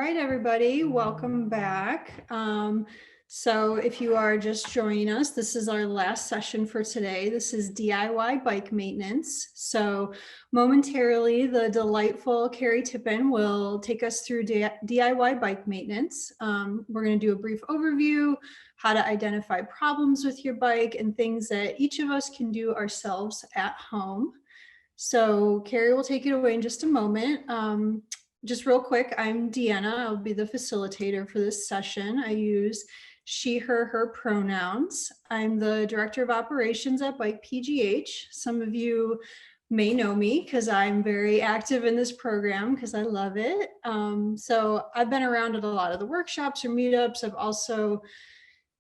right, everybody, welcome back. So if you are just joining us, this is our last session for today. This is DIY bike maintenance. So momentarily, the delightful Carrie Tippin will take us through DIY bike maintenance. We're going to do a brief overview, how to identify problems with your bike, and things that each of us can do ourselves at home. So Carrie will take it away in just a moment. Just real quick, I'm Deanna. I'll be the facilitator for this session. I use she, her pronouns. I'm the director of operations at BikePGH. Some of you may know me because I'm very active in this program because I love it. So I've been around at a lot of the workshops or meetups. I've also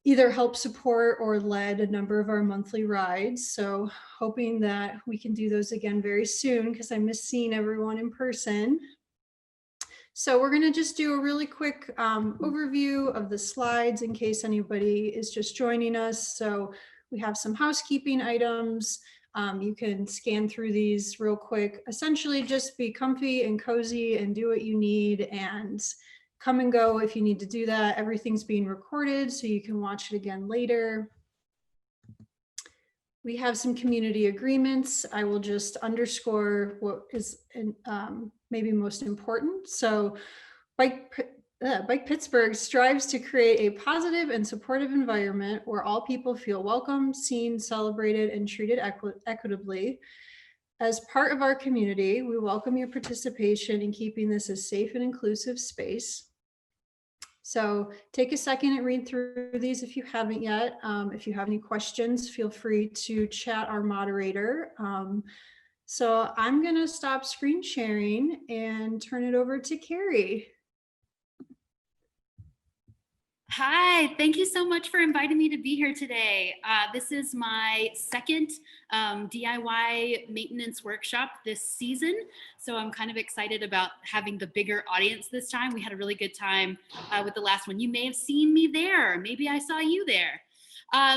either helped support or led a number of our monthly rides. So hoping that we can do those again very soon because I miss seeing everyone in person. So we're going to just do a really quick overview of the slides in case anybody is just joining us. So we have some housekeeping items. You can scan through these real quick. Essentially just be comfy and cozy and do what you need and come and go if you need to do that. Everything's being recorded so you can watch it again later. We have some community agreements. I will just underscore what is maybe most important. So Bike Pittsburgh strives to create a positive and supportive environment where all people feel welcome, seen, celebrated, and treated equitably. As part of our community, we welcome your participation in keeping this a safe and inclusive space. So take a second and read through these if you haven't yet. If you have any questions, feel free to chat our moderator. So I'm going to stop screen sharing and turn it over to Carrie. Hi, thank you so much for inviting me to be here today. This is my second DIY maintenance workshop this season. So I'm kind of excited about having the bigger audience this time. We had a really good time with the last one. You may have seen me there. Maybe I saw you there.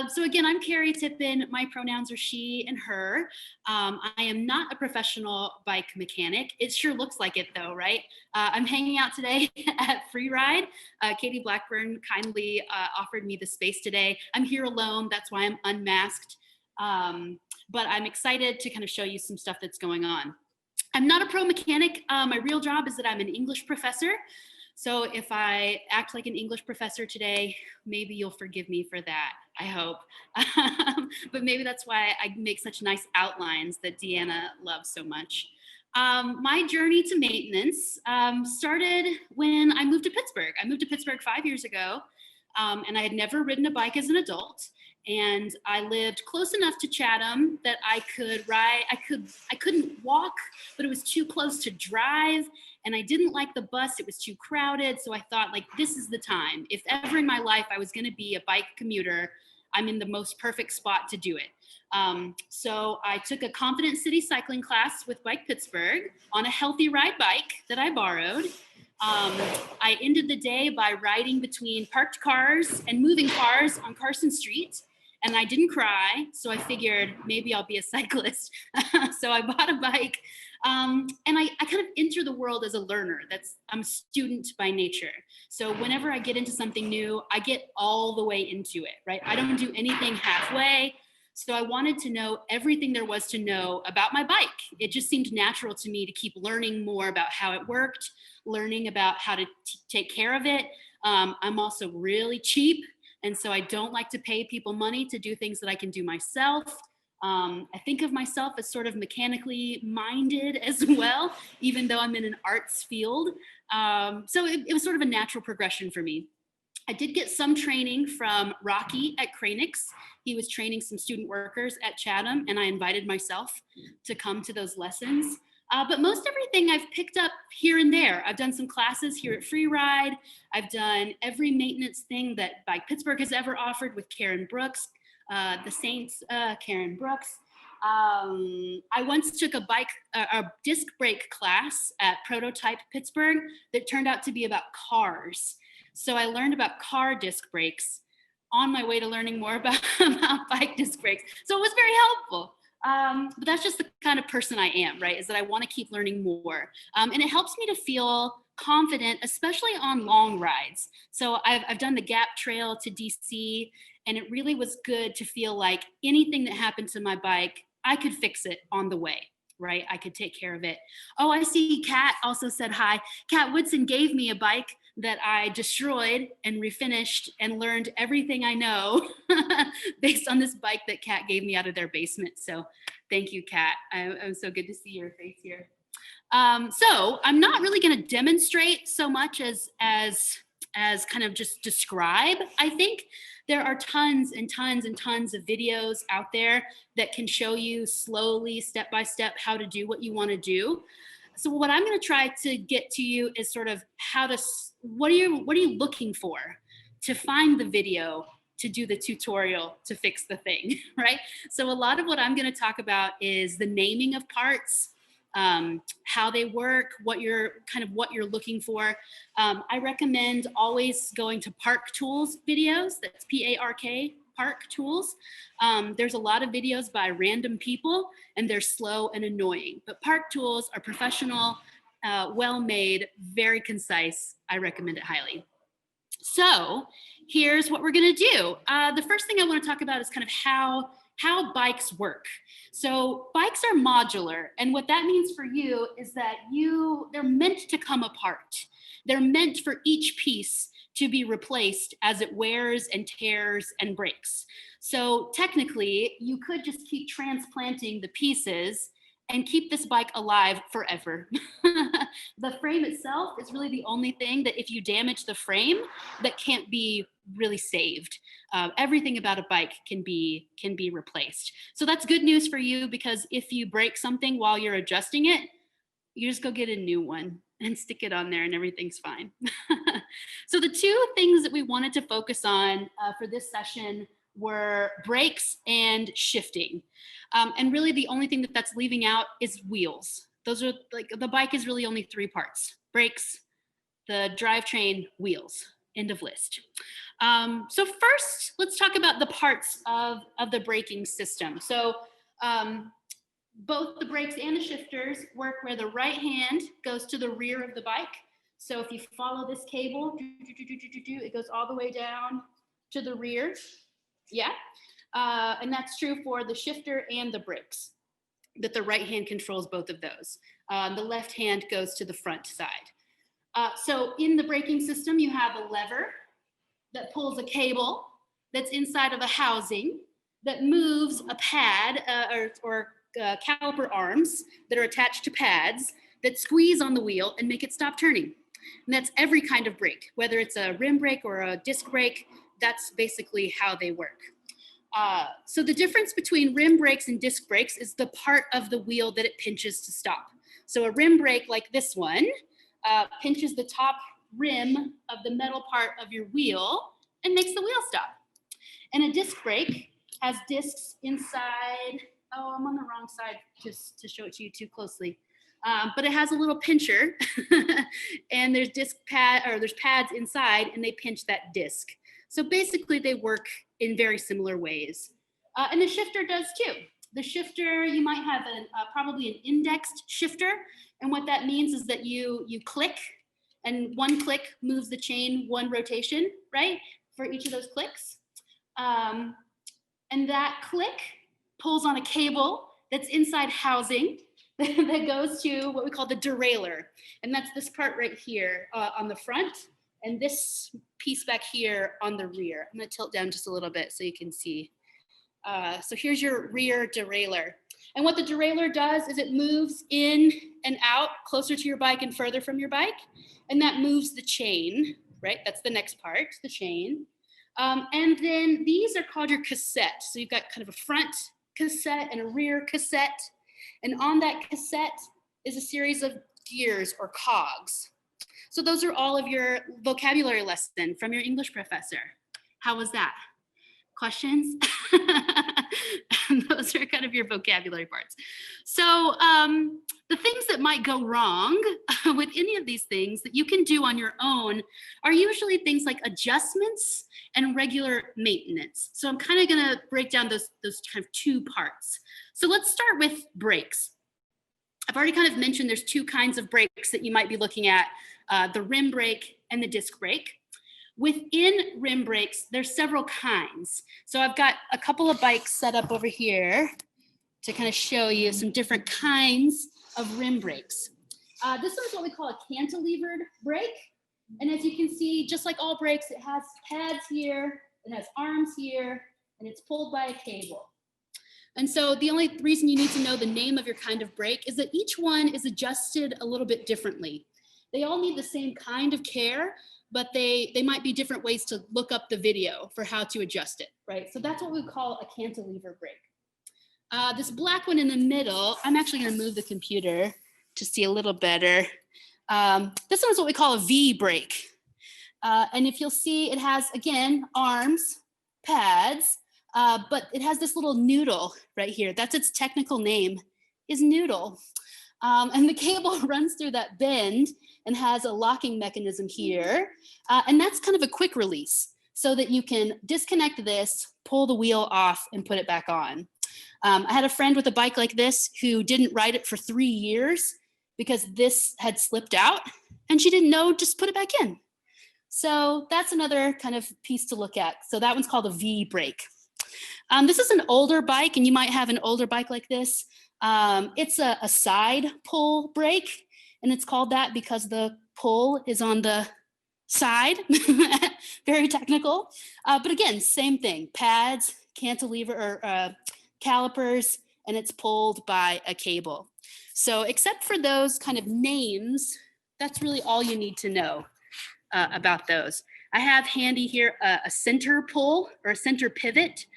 So again, I'm Carrie Tippin. My pronouns are she and her. I am not a professional bike mechanic. It sure looks like it though, right? I'm hanging out today at Free Ride. Katie Blackburn kindly offered me the space today. I'm here alone, that's why I'm unmasked. But I'm excited to kind of show you some stuff that's going on. I'm not a pro mechanic. My real job is that I'm an English professor. So if I act like an English professor today, maybe you'll forgive me for that, I hope. But maybe that's why I make such nice outlines that Deanna loves so much. My journey to maintenance started when I moved to Pittsburgh. I moved to Pittsburgh 5 years ago, and I had never ridden a bike as an adult. And I lived close enough to Chatham that I could ride. I couldn't walk, but it was too close to drive. And I didn't like the bus, it was too crowded. So I thought, like, this is the time. If ever in my life I was gonna be a bike commuter, I'm in the most perfect spot to do it. So I took a Confident City cycling class with Bike Pittsburgh on a Healthy Ride bike that I borrowed. I ended the day by riding between parked cars and moving cars on Carson Street. And I didn't cry, so I figured maybe I'll be a cyclist. So I bought a bike. And I kind of enter the world as a learner. I'm a student by nature. So whenever I get into something new, I get all the way into it, right? I don't do anything halfway. So I wanted to know everything there was to know about my bike. It just seemed natural to me to keep learning more about how it worked, learning about how to take care of it. I'm also really cheap. And so I don't like to pay people money to do things that I can do myself. I think of myself as sort of mechanically minded as well, even though I'm in an arts field. So it was sort of a natural progression for me. I did get some training from Rocky at Cranix. He was training some student workers at Chatham, and I invited myself to come to those lessons. But most everything I've picked up here and there. I've done some classes here at Free Ride. I've done every maintenance thing that Bike Pittsburgh has ever offered with Karen Brooks. The Saints, Karen Brooks. I once took a disc brake class at Prototype Pittsburgh that turned out to be about cars. So I learned about car disc brakes on my way to learning more about bike disc brakes. So it was very helpful. But that's just the kind of person I am, right? Is that I want to keep learning more. And it helps me to feel confident, especially on long rides. So I've done the Gap Trail to DC, and it really was good to feel like anything that happened to my bike, I could fix it on the way, right? I could take care of it. Oh, I see Kat also said hi. Kat Woodson gave me a bike that I destroyed and refinished and learned everything I know based on this bike that Kat gave me out of their basement. So thank you, Kat. I'm so good to see your face here. So I'm not really going to demonstrate so much as kind of just describe. I think there are tons and tons and tons of videos out there that can show you slowly, step by step, how to do what you want to do. So what I'm going to try to get to you is sort of how to, what are you looking for to find the video, to do the tutorial, to fix the thing, right? So a lot of what I'm going to talk about is the naming of parts, how they work, what you're looking for. I recommend always going to Park Tools videos. That's P-A-R-K, Park Tools. There's a lot of videos by random people, and they're slow and annoying. But Park Tools are professional, well-made, very concise. I recommend it highly. So here's what we're going to do. The first thing I want to talk about is kind of how bikes work. So bikes are modular, and what that means for you is that they're meant to come apart. They're meant for each piece to be replaced as it wears and tears and breaks. So technically, you could just keep transplanting the pieces and keep this bike alive forever. The frame itself is really the only thing that if you damage the frame, that can't be really saved. Everything about a bike can be replaced. So that's good news for you, because if you break something while you're adjusting it, you just go get a new one and stick it on there and everything's fine. So the two things that we wanted to focus on for this session were brakes and shifting. And really the only thing that's leaving out is wheels. Those are like, the bike is really only three parts: brakes, the drivetrain, wheels. End of list. So first, let's talk about the parts of the braking system. So both the brakes and the shifters work where the right hand goes to the rear of the bike. So if you follow this cable, it goes all the way down to the rear. Yeah. And that's true for the shifter and the brakes, that the right hand controls both of those. The left hand goes to the front side. So in the braking system, you have a lever that pulls a cable that's inside of a housing that moves a pad or caliper arms that are attached to pads that squeeze on the wheel and make it stop turning. And that's every kind of brake, whether it's a rim brake or a disc brake. That's basically how they work. So the difference between rim brakes and disc brakes is the part of the wheel that it pinches to stop. So a rim brake like this one pinches the top rim of the metal part of your wheel and makes the wheel stop. And a disc brake has discs inside. Oh, I'm on the wrong side just to show it to you too closely. But it has a little pincher and there's there's pads inside, and they pinch that disc. So basically they work in very similar ways. And the shifter does too. The shifter, you might have probably an indexed shifter. And what that means is that you click, and one click moves the chain one rotation, right? For each of those clicks. And that click pulls on a cable that's inside housing that goes to what we call the derailleur. And that's this part right here on the front, and this piece back here on the rear. I'm gonna tilt down just a little bit so you can see. So here's your rear derailleur. And what the derailleur does is it moves in and out closer to your bike and further from your bike. And that moves the chain, right? That's the next part, the chain. And then these are called your cassette. So you've got kind of a front cassette and a rear cassette. And on that cassette is a series of gears or cogs. So those are all of your vocabulary lesson from your English professor. How was that? Questions? Those are kind of your vocabulary parts. So the things that might go wrong with any of these things that you can do on your own are usually things like adjustments and regular maintenance. So I'm kind of going to break down those kind of two parts. So let's start with brakes. I've already kind of mentioned there's two kinds of brakes that you might be looking at, the rim brake and the disc brake. Within rim brakes, there's several kinds. So I've got a couple of bikes set up over here to kind of show you some different kinds of rim brakes. This one is what we call a cantilevered brake. And as you can see, just like all brakes, it has pads here, it has arms here, and it's pulled by a cable. And so the only reason you need to know the name of your kind of brake is that each one is adjusted a little bit differently. They all need the same kind of care, but they might be different ways to look up the video for how to adjust it, right? So that's what we call a cantilever brake. This black one in the middle, I'm actually gonna move the computer to see a little better. This one is what we call a V brake. And if you'll see, it has, again, arms, pads, but it has this little noodle right here. That's its technical name, is noodle. And the cable runs through that bend and has a locking mechanism here. And that's kind of a quick release so that you can disconnect this, pull the wheel off, and put it back on. I had a friend with a bike like this who didn't ride it for 3 years because this had slipped out and she didn't know, just put it back in. So that's another kind of piece to look at. So that one's called a V brake. This is an older bike, and you might have an older bike like this. It's a side pull brake, and it's called that because the pull is on the side. Very technical. But again, same thing, pads, cantilever, or calipers, and it's pulled by a cable. So except for those kind of names, that's really all you need to know about those. I have handy here a center pull or a center pivot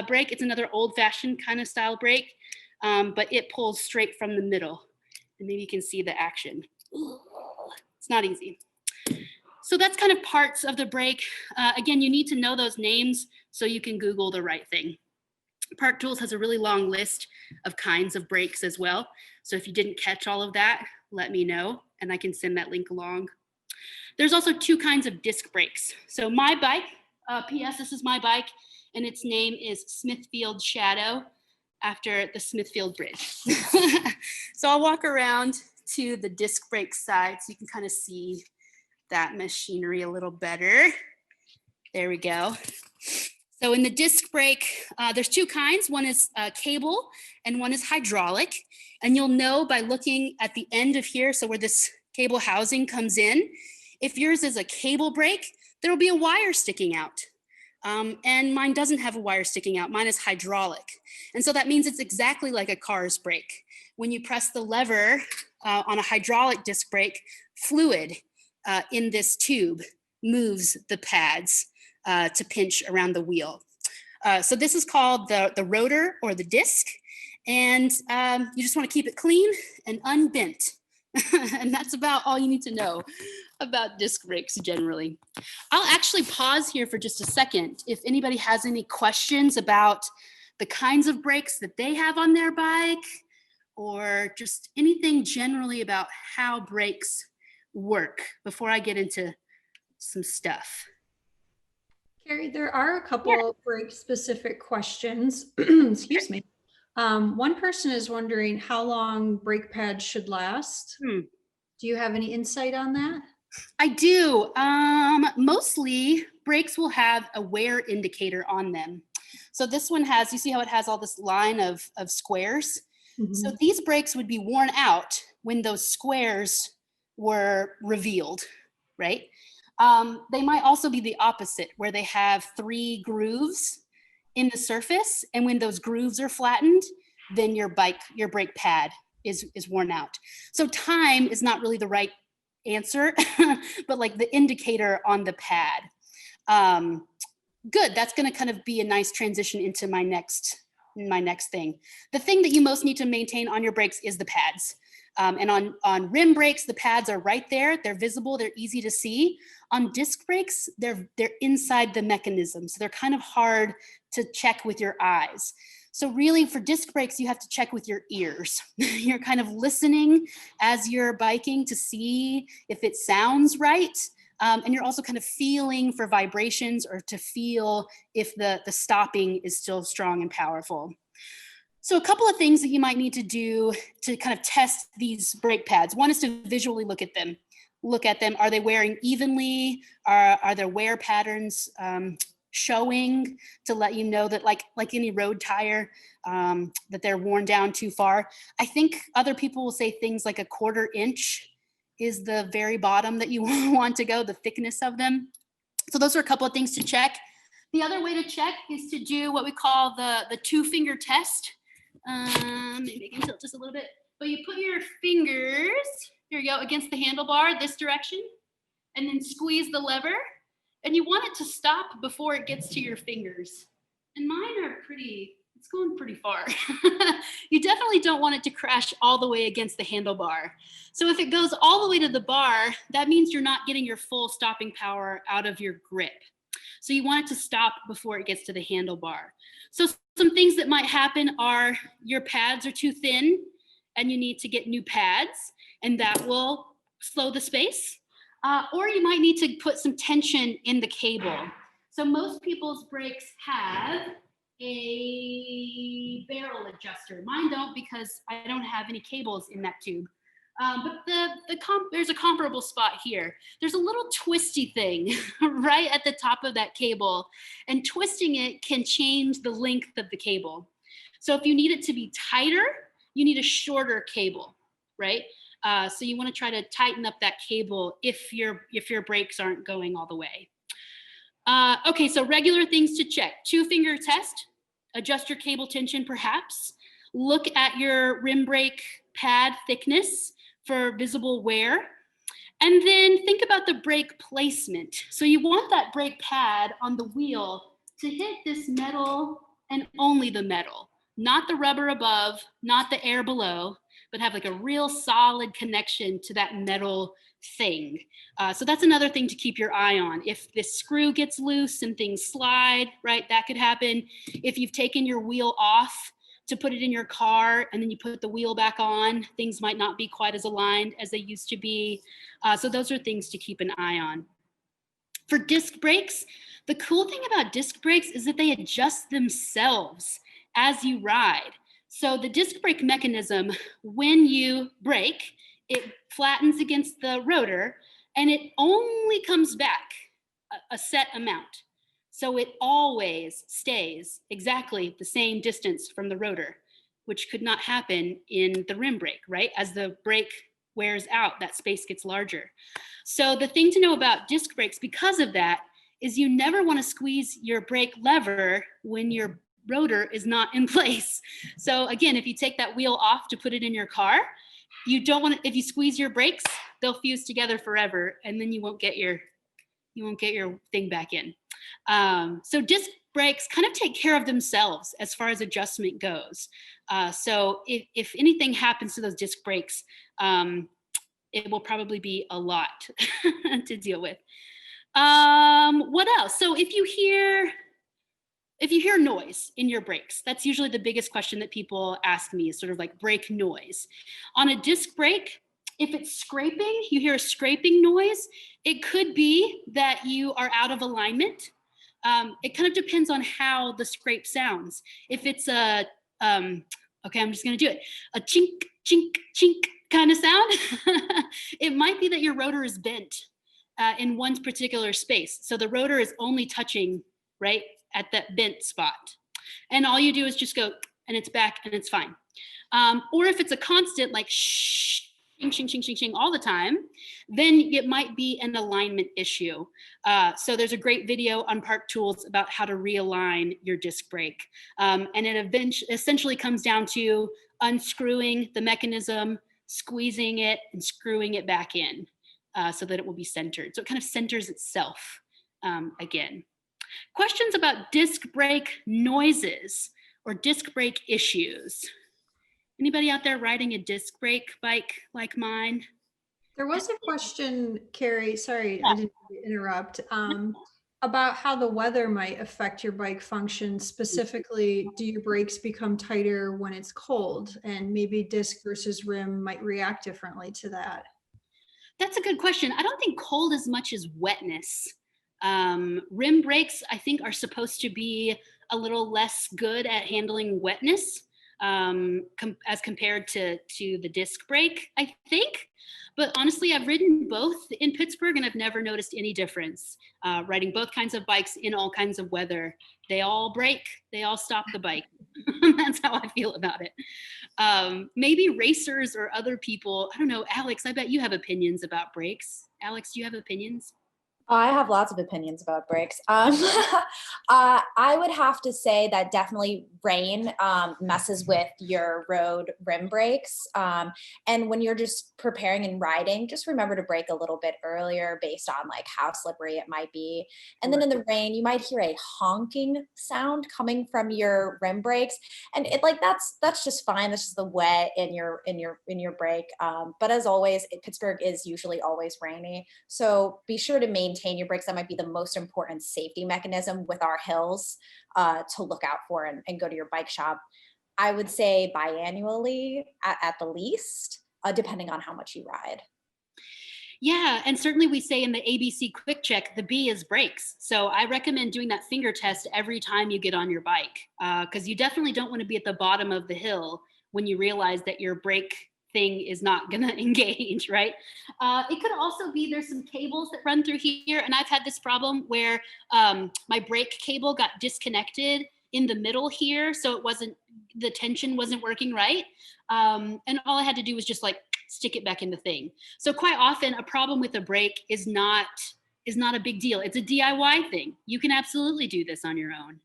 brake. It's another old-fashioned kind of style brake, but it pulls straight from the middle. And maybe you can see the action. It's not easy. So that's kind of parts of the brake. Again, you need to know those names so you can Google the right thing. Park Tools has a really long list of kinds of brakes as well. So if you didn't catch all of that, let me know and I can send that link along. There's also two kinds of disc brakes. So my bike, P.S. this is my bike, and its name is Smithfield Shadow, after the Smithfield Bridge. So I'll walk around to the disc brake side so you can kind of see that machinery a little better. There we go. So in the disc brake, there's two kinds. One is cable and one is hydraulic. And you'll know by looking at the end of here, so where this cable housing comes in, if yours is a cable brake, there will be a wire sticking out. And mine doesn't have a wire sticking out. Mine is hydraulic. And so that means it's exactly like a car's brake. When you press the lever on a hydraulic disc brake, fluid in this tube moves the pads to pinch around the wheel. So this is called the rotor or the disc. And you just want to keep it clean and unbent. And that's about all you need to know about disc brakes generally. I'll actually pause here for just a second. If anybody has any questions about the kinds of brakes that they have on their bike, or just anything generally about how brakes work before I get into some stuff. Carrie, there are a couple brake specific questions. Excuse me. One person is wondering how long brake pads should last. Do you have any insight on that? I do. Mostly brakes will have a wear indicator on them. So this one has, you see how it has all this line of squares? Mm-hmm. So these brakes would be worn out when those squares were revealed, right? They might also be the opposite, where they have 3 grooves in the surface, and when those grooves are flattened, then your brake pad is worn out. So time is not really the right answer, but like the indicator on the pad. Good, that's gonna kind of be a nice transition into my next thing. The thing that you most need to maintain on your brakes is the pads. And on rim brakes, the pads are right there. They're visible, they're easy to see. On disc brakes, they're inside the mechanism. So they're kind of hard to check with your eyes. So really for disc brakes, you have to check with your ears. You're kind of listening as you're biking to see if it sounds right. And you're also kind of feeling for vibrations or to feel if the stopping is still strong and powerful. So a couple of things that you might need to do to kind of test these brake pads. One is to visually look at them. Look at them. Are they wearing evenly? Are there wear patterns showing to let you know that like any road tire, that they're worn down too far? I think other people will say things like 1/4 inch is the very bottom that you want to go, the thickness of them. So those are a couple of things to check. The other way to check is to do what we call the 2-finger test. Maybe I can tilt just a little bit, but you put your fingers, here you go, against the handlebar this direction, and then squeeze the lever, and you want it to stop before it gets to your fingers. And mine are it's going pretty far. You definitely don't want it to crash all the way against the handlebar. So if it goes all the way to the bar, that means you're not getting your full stopping power out of your grip. So you want it to stop before it gets to the handlebar. So some things that might happen are your pads are too thin and you need to get new pads, and that will slow the space. Or you might need to put some tension in the cable. So most people's brakes have a barrel adjuster. Mine don't because I don't have any cables in that tube. But there's a comparable spot here. There's a little twisty thing right at the top of that cable, and twisting it can change the length of the cable. So if you need it to be tighter, you need a shorter cable, right? So you want to try to tighten up that cable if your brakes aren't going all the way. Okay, so regular things to check: 2-finger test, adjust your cable tension perhaps, look at your rim brake pad thickness for visible wear, and then think about the brake placement. So you want that brake pad on the wheel to hit this metal and only the metal, not the rubber above, not the air below, but have like a real solid connection to that metal thing. So that's another thing to keep your eye on. If this screw gets loose and things slide, right, that could happen. If you've taken your wheel off to put it in your car and then you put the wheel back on, things might not be quite as aligned as they used to be. So those are things to keep an eye on. For disc brakes, the cool thing about disc brakes is that they adjust themselves as you ride. So the disc brake mechanism, when you brake, it flattens against the rotor and it only comes back a set amount. So it always stays exactly the same distance from the rotor, which could not happen in the rim brake, right? As the brake wears out, that space gets larger. So the thing to know about disc brakes because of that is you never want to squeeze your brake lever when your rotor is not in place. So again, if you take that wheel off to put it in your car, you don't want to, if you squeeze your brakes, they'll fuse together forever and then you won't get your thing back in. So disc brakes kind of take care of themselves as far as adjustment goes. So if anything happens to those disc brakes, it will probably be a lot to deal with. What else? So if you hear noise in your brakes, that's usually the biggest question that people ask me, is sort of like brake noise. On a disc brake, if it's scraping, you hear a scraping noise, it could be that you are out of alignment. It kind of depends on how the scrape sounds. If it's okay, I'm just gonna do it. A chink, chink, chink kind of sound, it might be that your rotor is bent in one particular space. So the rotor is only touching right at that bent spot. And all you do is just go, and it's back and it's fine. Or if it's a constant, like shh, shing, shing, shing, shing, shing all the time, then it might be an alignment issue. So there's a great video on Park Tools about how to realign your disc brake. And it essentially comes down to unscrewing the mechanism, squeezing it, and screwing it back in so that it will be centered. So it kind of centers itself again. Questions about disc brake noises or disc brake issues? Anybody out there riding a disc brake bike like mine? There was a question, Carrie, sorry, I didn't interrupt. about how the weather might affect your bike function. Specifically, do your brakes become tighter when it's cold? And maybe disc versus rim might react differently to that. That's a good question. I don't think cold as much as wetness. Rim brakes, I think, are supposed to be a little less good at handling wetness as compared to the disc brake, I think. But honestly, I've ridden both in Pittsburgh and I've never noticed any difference. Riding both kinds of bikes in all kinds of weather, they all brake, they all stop the bike. That's how I feel about it. Maybe racers or other people, I don't know. Alex, I bet you have opinions about brakes. Alex, do you have opinions? I have lots of opinions about brakes. I would have to say that definitely rain messes with your road rim brakes. And when you're just preparing and riding, just remember to brake a little bit earlier based on like how slippery it might be. And then in the rain, you might hear a honking sound coming from your rim brakes, and it like that's just fine. That's just the wet in your brake. But as always, Pittsburgh is usually always rainy, so be sure to maintain your brakes. That might be the most important safety mechanism with our hills to look out for and go to your bike shop. I would say biannually at the least, depending on how much you ride. Yeah, and certainly we say in the ABC Quick Check, the B is brakes. So I recommend doing that finger test every time you get on your bike, because you definitely don't want to be at the bottom of the hill when you realize that your brake thing is not going to engage, right? It could also be there's some cables that run through here, and I've had this problem where my brake cable got disconnected in the middle here, so it wasn't, the tension wasn't working right, and all I had to do was just like stick it back in the thing. So quite often a problem with a brake is not a big deal. It's a DIY thing. You can absolutely do this on your own.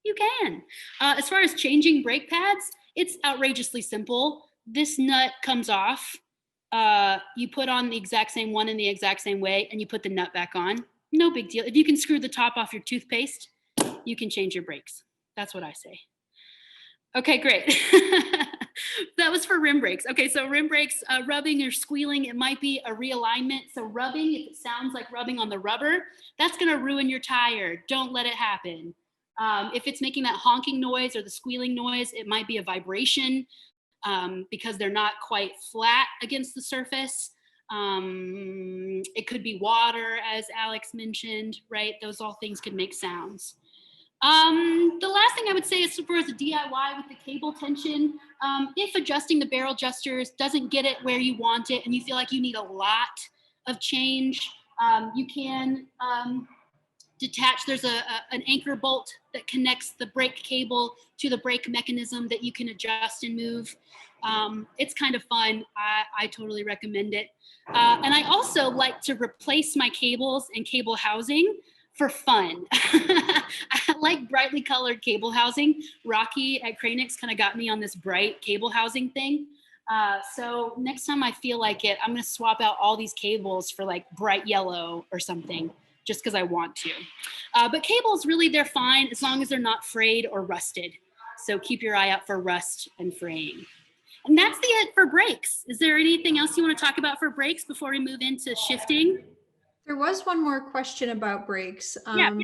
You can. As far as changing brake pads, it's outrageously simple. This nut comes off. You put on the exact same one in the exact same way, and you put the nut back on. No big deal. If you can screw the top off your toothpaste, you can change your brakes. That's what I say. Okay, great. That was for rim brakes. Okay, so rim brakes, rubbing or squealing, it might be a realignment. So rubbing, if it sounds like rubbing on the rubber, that's gonna ruin your tire. Don't let it happen. If it's making that honking noise or the squealing noise, it might be a vibration because they're not quite flat against the surface. It could be water, as Alex mentioned, right? Those all things could make sounds. The last thing I would say is for the DIY with the cable tension, if adjusting the barrel adjusters doesn't get it where you want it and you feel like you need a lot of change, you can detach. There's an anchor bolt that connects the brake cable to the brake mechanism that you can adjust and move. It's kind of fun. I totally recommend it. And I also like to replace my cables and cable housing for fun. I like brightly colored cable housing. Rocky at Cranix kind of got me on this bright cable housing thing. So next time I feel like it, I'm gonna swap out all these cables for like bright yellow or something, just because I want to. But cables, really, they're fine as long as they're not frayed or rusted. So keep your eye out for rust and fraying. And that's it for brakes. Is there anything else you want to talk about for brakes before we move into shifting? There was one more question about brakes. Yeah.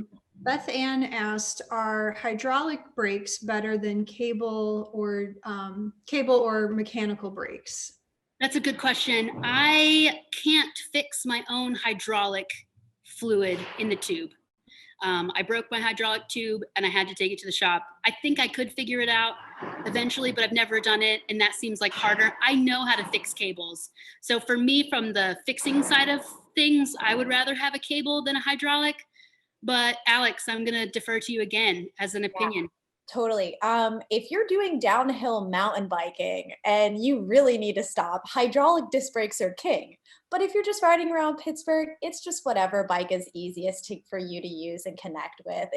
Beth Ann asked, are hydraulic brakes better than cable or mechanical brakes? That's a good question. I can't fix my own hydraulic fluid in the tube. I broke my hydraulic tube and I had to take it to the shop. I think I could figure it out eventually, but I've never done it. And that seems like harder. I know how to fix cables. So for me, from the fixing side of things, I would rather have a cable than a hydraulic. But Alex, I'm going to defer to you again as an opinion. Totally. If you're doing downhill mountain biking and you really need to stop, hydraulic disc brakes are king. But if you're just riding around Pittsburgh, it's just whatever bike is easiest for you to use and connect with.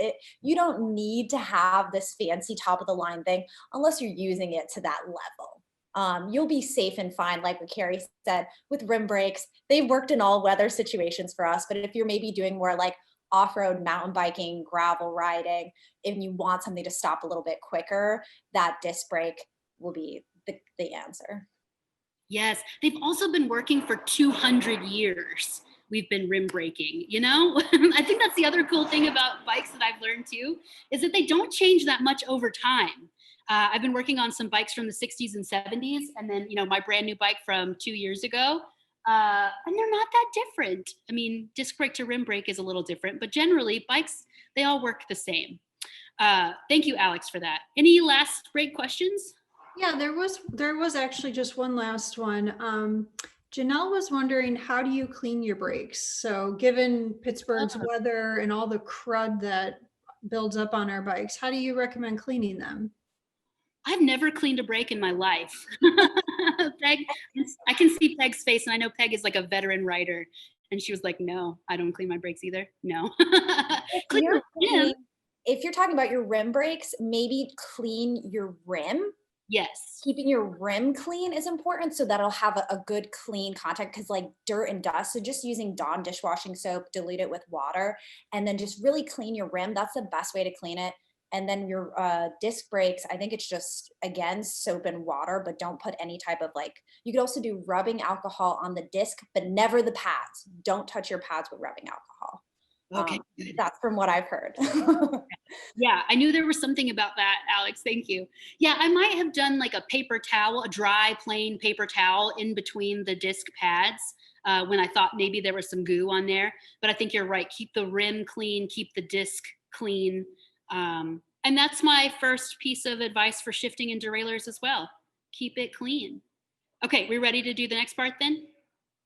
You don't need to have this fancy top of the line thing unless you're using it to that level. You'll be safe and fine, like what Carrie said, with rim brakes. They've worked in all weather situations for us, but if you're maybe doing more like off-road mountain biking, gravel riding, if you want something to stop a little bit quicker, that disc brake will be the answer. Yes, they've also been working for 200 years. we've been rim braking, you know? I think that's the other cool thing about bikes that I've learned too, is that they don't change that much over time. I've been working on some bikes from the 60s and 70s, and then, you know, my brand new bike from 2 years ago, and they're not that different. I mean, disc brake to rim brake is a little different, but generally bikes, they all work the same. Thank you, Alex, for that. Any last brake questions? Yeah, there was actually just one last one. Janelle was wondering, how do you clean your brakes? So given Pittsburgh's weather and all the crud that builds up on our bikes, how do you recommend cleaning them? I've never cleaned a brake in my life. Peg, I can see Peg's face, and I know Peg is like a veteran rider. And she was like, no, I don't clean my brakes either. No. If you're talking about your rim brakes, maybe clean your rim. Yes. Keeping your rim clean is important, so that'll have a good clean contact, because like dirt and dust, so just using Dawn dishwashing soap, dilute it with water, and then just really clean your rim. That's the best way to clean it. And then your disc brakes, I think it's just, again, soap and water, but don't put any type of like, you could also do rubbing alcohol on the disc, but never the pads. Don't touch your pads with rubbing alcohol. Okay. That's from what I've heard. Yeah, I knew there was something about that, Alex. Thank you. Yeah, I might have done like a paper towel, a dry, plain paper towel in between the disc pads when I thought maybe there was some goo on there. But I think you're right. Keep the rim clean, keep the disc clean. And that's my first piece of advice for shifting and derailleurs as well. Keep it clean. Okay, we ready to do the next part then?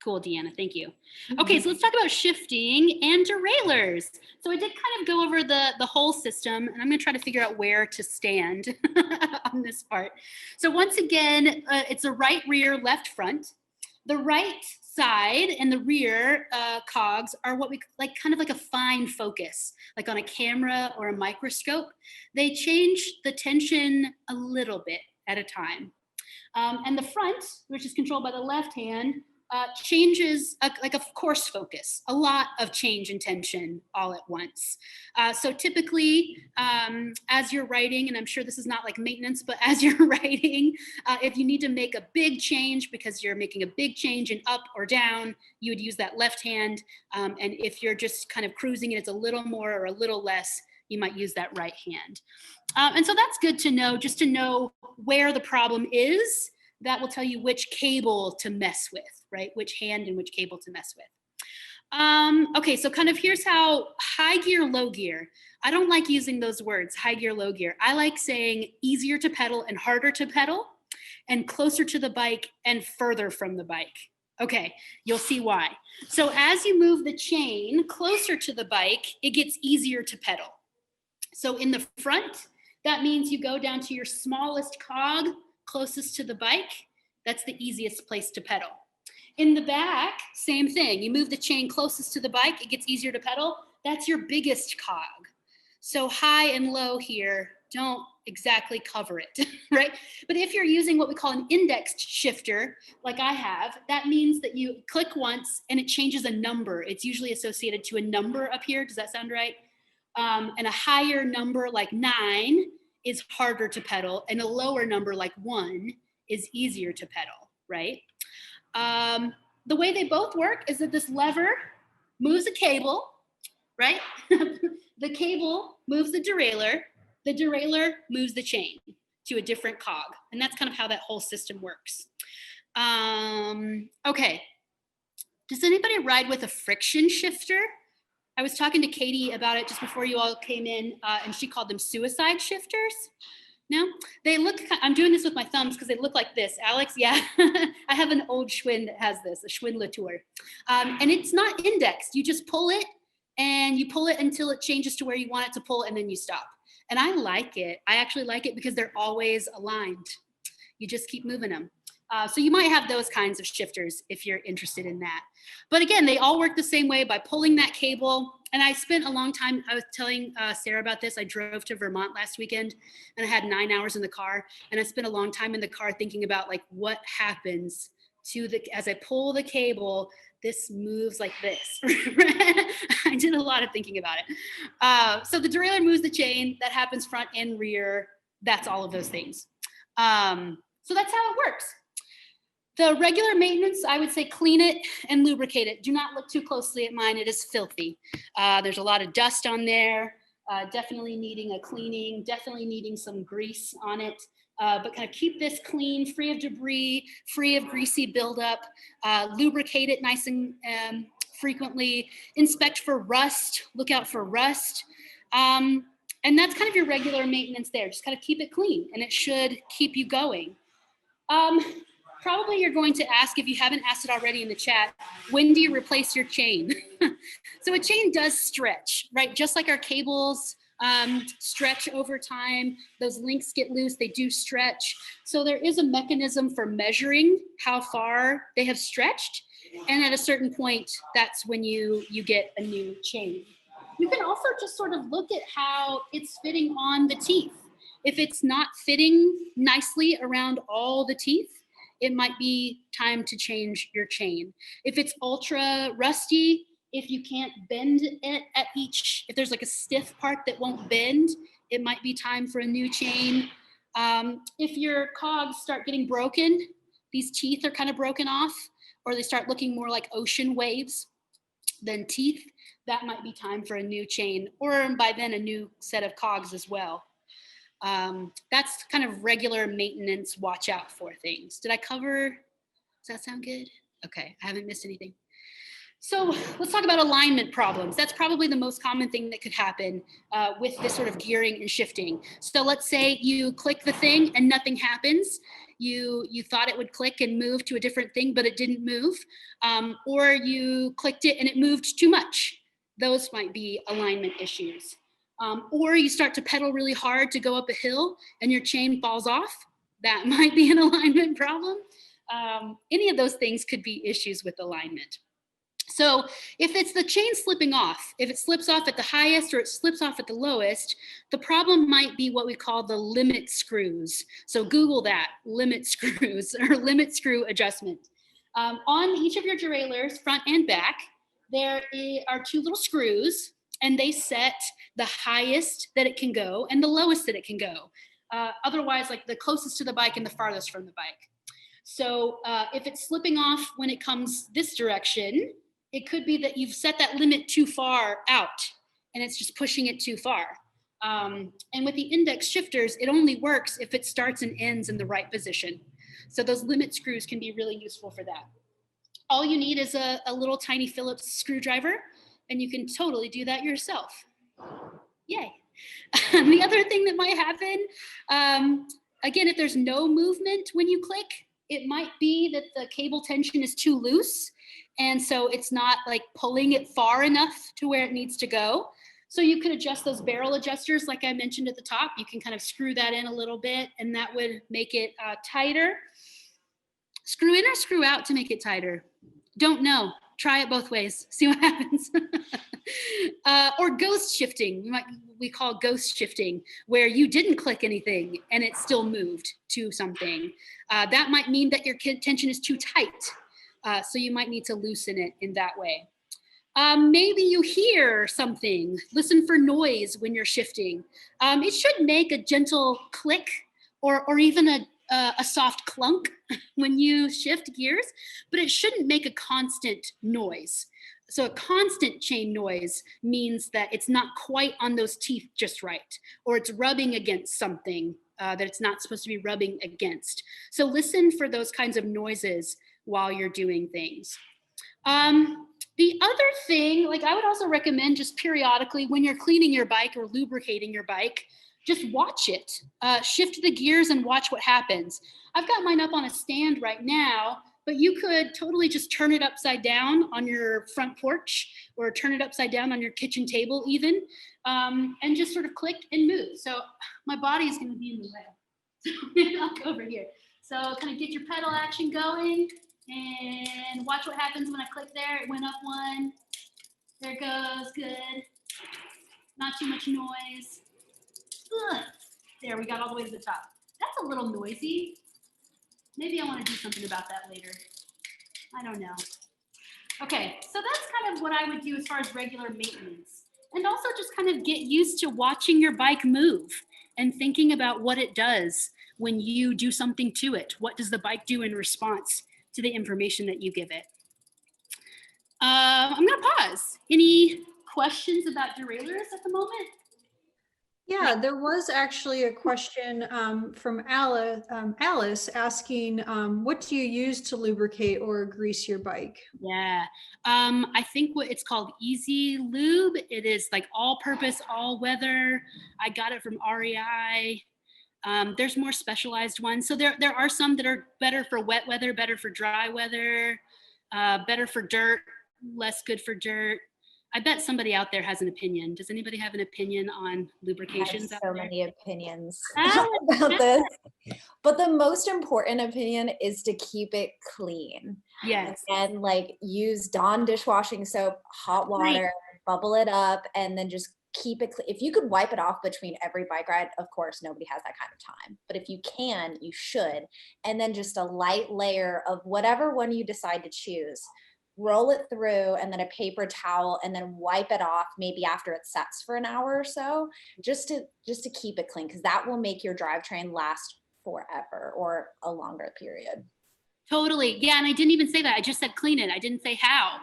Cool, Deanna, thank you. Okay, so let's talk about shifting and derailleurs. So I did kind of go over the whole system, and I'm gonna try to figure out where to stand on this part. So once again, it's a right rear, left front. The right side and the rear cogs are what we like, kind of like a fine focus, like on a camera or a microscope. They change the tension a little bit at a time. And the front, which is controlled by the left hand, changes like a coarse focus, a lot of change in tension all at once. So typically, as you're writing, and I'm sure this is not like maintenance, but as you're writing, if you need to make a big change because you're making a big change in up or down, you would use that left hand. And if you're just kind of cruising and it's a little more or a little less, you might use that right hand. And so that's good to know, just to know where the problem is. That will tell you which cable to mess with, right? Which hand and which cable to mess with. Okay, so kind of here's how high gear, low gear. I don't like using those words, high gear, low gear. I like saying easier to pedal and harder to pedal, and closer to the bike and further from the bike. Okay, you'll see why. So as you move the chain closer to the bike, it gets easier to pedal. So in the front, that means you go down to your smallest cog closest to the bike. That's the easiest place to pedal. In the back, same thing. You move the chain closest to the bike, it gets easier to pedal. That's your biggest cog. So high and low here don't exactly cover it, right? But if you're using what we call an indexed shifter, like I have, that means that you click once and it changes a number. It's usually associated to a number up here. Does that sound right? And a higher number like 9 is harder to pedal, and a lower number like 1 is easier to pedal, right? The way they both work is that this lever moves a cable, right? The cable moves the derailleur moves the chain to a different cog, and that's kind of how that whole system works. Okay, does anybody ride with a friction shifter? I was talking to Katie about it just before you all came in, and she called them suicide shifters. No, they look, I'm doing this with my thumbs because they look like this. Alex, yeah, I have an old Schwinn that has this, a Schwinn Latour. And it's not indexed. You just pull it and you pull it until it changes to where you want it to pull, and then you stop. And I like it. I actually like it because they're always aligned. You just keep moving them. So you might have those kinds of shifters if you're interested in that. But again, they all work the same way by pulling that cable. And I spent a long time, I was telling Sarah about this. I drove to Vermont last weekend and I had 9 hours in the car. And I spent a long time in the car thinking about like what happens to as I pull the cable, this moves like this. I did a lot of thinking about it. So the derailleur moves the chain, that happens front and rear. That's all of those things. So that's how it works. The regular maintenance, I would say clean it and lubricate it. Do not look too closely at mine. It is filthy. There's a lot of dust on there, definitely needing a cleaning, definitely needing some grease on it. But kind of keep this clean, free of debris, free of greasy buildup, lubricate it nice and frequently, inspect for rust, look out for rust. And that's kind of your regular maintenance there. Just kind of keep it clean and it should keep you going. Probably you're going to ask, if you haven't asked it already in the chat, when do you replace your chain? So a chain does stretch, right? Just like our cables stretch over time, those links get loose, they do stretch. So there is a mechanism for measuring how far they have stretched. And at a certain point, that's when you get a new chain. You can also just sort of look at how it's fitting on the teeth. If it's not fitting nicely around all the teeth, it might be time to change your chain. If it's ultra rusty, if you can't bend it at each, if there's like a stiff part that won't bend, it might be time for a new chain. If your cogs start getting broken, these teeth are kind of broken off, or they start looking more like ocean waves than teeth, that might be time for a new chain, or by then a new set of cogs as well. That's kind of regular maintenance, watch out for things. Did I cover? Does that sound good? Okay, I haven't missed anything. So let's talk about alignment problems. That's probably the most common thing that could happen with this sort of gearing and shifting. So let's say you click the thing and nothing happens. You thought it would click and move to a different thing, but it didn't move. Or you clicked it and it moved too much. Those might be alignment issues. Or you start to pedal really hard to go up a hill and your chain falls off. That might be an alignment problem. Any of those things could be issues with alignment. So if it's the chain slipping off, if it slips off at the highest or it slips off at the lowest, the problem might be what we call the limit screws. So Google that, limit screws or limit screw adjustment. On each of your derailleurs, front and back, there are two little screws, and they set the highest that it can go and the lowest that it can go. Otherwise, like the closest to the bike and the farthest from the bike. So if it's slipping off when it comes this direction, it could be that you've set that limit too far out and it's just pushing it too far. And with the index shifters, it only works if it starts and ends in the right position. So those limit screws can be really useful for that. All you need is a little tiny Phillips screwdriver, and you can totally do that yourself. Yay. The other thing that might happen, again, if there's no movement when you click, it might be that the cable tension is too loose. And so it's not like pulling it far enough to where it needs to go. So you could adjust those barrel adjusters like I mentioned at the top. You can kind of screw that in a little bit and that would make it tighter. Screw in or screw out to make it tighter? Don't know. Try it both ways. See what happens. Or ghost shifting, we call ghost shifting, where you didn't click anything and it still moved to something. That might mean that your tension is too tight. So you might need to loosen it in that way. Maybe you hear something. Listen for noise when you're shifting. It should make a gentle click or even a soft clunk when you shift gears, but it shouldn't make a constant noise. So a constant chain noise means that it's not quite on those teeth just right, or it's rubbing against something that it's not supposed to be rubbing against. So listen for those kinds of noises while you're doing things. The other thing, like I would also recommend just periodically when you're cleaning your bike or lubricating your bike, just watch it, shift the gears and watch what happens. I've got mine up on a stand right now, but you could totally just turn it upside down on your front porch or turn it upside down on your kitchen table even, and just sort of click and move. So my body is gonna be in the way. So I'll go over here. So kind of get your pedal action going and watch what happens when I click there. It went up one, there it goes, good. Not too much noise. Ugh. There, we got all the way to the top. That's a little noisy. Maybe I want to do something about that later. I don't know. Okay, so that's kind of what I would do as far as regular maintenance. And also just kind of get used to watching your bike move and thinking about what it does when you do something to it. What does the bike do in response to the information that you give it. I'm going to pause. Any questions about derailleurs at the moment? Yeah, there was actually a question from Alice asking, what do you use to lubricate or grease your bike? Yeah, I think what it's called Easy Lube. It is like all-purpose, all-weather. I got it from REI. There's more specialized ones. So there are some that are better for wet weather, better for dry weather, better for dirt, less good for dirt. I bet somebody out there has an opinion. Does anybody have an opinion on lubrications? I have so many opinions Alice, about this. But the most important opinion is to keep it clean. yes. And like use Dawn dishwashing soap, hot water, bubble it up, and then just keep it clean. If you could wipe it off between every bike ride, of course, nobody has that kind of time. But if you can, you should. And then just a light layer of whatever one you decide to choose. Roll it through, and then a paper towel, and then wipe it off maybe after it sets for an hour or so, just to keep it clean, because that will make your drivetrain last forever or a longer period. Totally. Yeah. And I didn't even say that. I just said clean it. I didn't say how.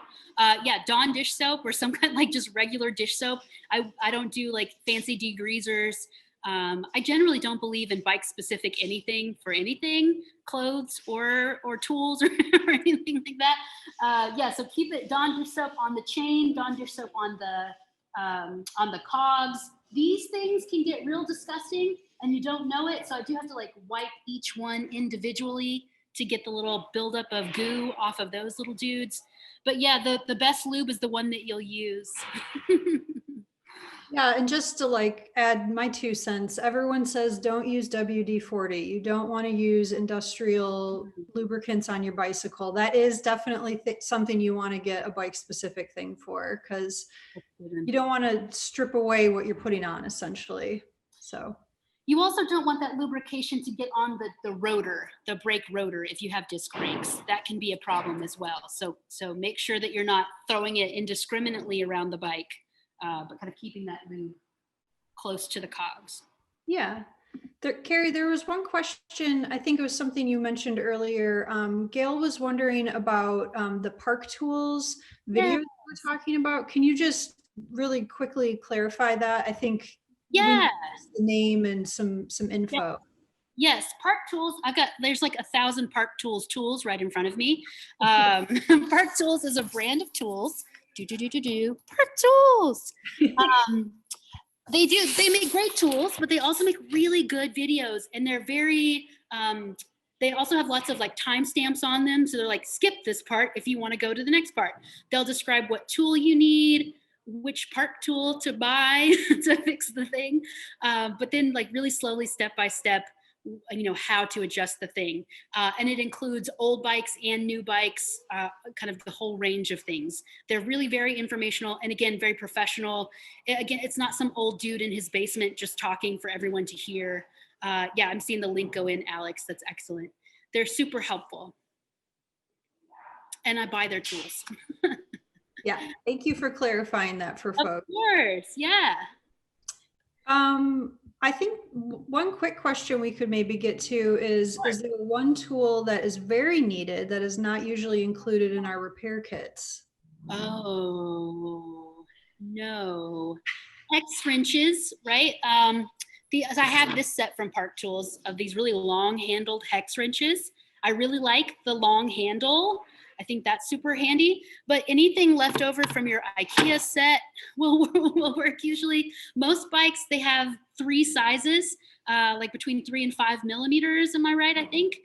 Yeah, Dawn dish soap or some kind like just regular dish soap. I don't do like fancy degreasers. I generally don't believe in bike specific anything for anything, clothes or tools or anything like that. Yeah, so keep it Dawn dish soap on the chain, Dawn dish soap on the cogs. These things can get real disgusting and you don't know it. So I do have to like wipe each one individually to get the little buildup of goo off of those little dudes. But yeah, the best lube is the one that you'll use. Yeah, and just to like add my 2 cents, everyone says don't use WD-40. You don't want to use industrial lubricants on your bicycle. That is definitely something you want to get a bike specific thing for, because you don't want to strip away what you're putting on essentially. So you also don't want that lubrication to get on the rotor, the brake rotor, if you have disc brakes. That can be a problem as well. So make sure that you're not throwing it indiscriminately around the bike, but kind of keeping that lube close to the cogs. Yeah. Carrie, there was one question, I think it was something you mentioned earlier. Gail was wondering about the park tools video that we're talking about. Can you just really quickly clarify that? I think yeah, the name and some info. Yeah. Yes, Park Tools. There's like 1,000 Park Tools right in front of me. Park Tools is a brand of tools. Park Tools. They make great tools, but they also make really good videos, and they're very, they also have lots of like timestamps on them. So they're like, skip this part if you want to go to the next part. They'll describe what tool you need, which park tool to buy to fix the thing. But then like really slowly, step by step, how to adjust the thing. And it includes old bikes and new bikes, kind of the whole range of things. They're really very informational and again, very professional. Again, it's not some old dude in his basement just talking for everyone to hear. Yeah, I'm seeing the link go in, Alex. That's excellent. They're super helpful. And I buy their tools. Yeah, thank you for clarifying that for folks. Of course, yeah. I think one quick question we could maybe get to is there one tool that is very needed that is not usually included in our repair kits? Oh, no. Hex wrenches, right? I have this set from Park Tools of these really long handled hex wrenches. I really like the long handle. I think that's super handy, but anything left over from your IKEA set will work usually. Most bikes, they have 3 sizes, like between 3 and 5 millimeters, am I right, I think?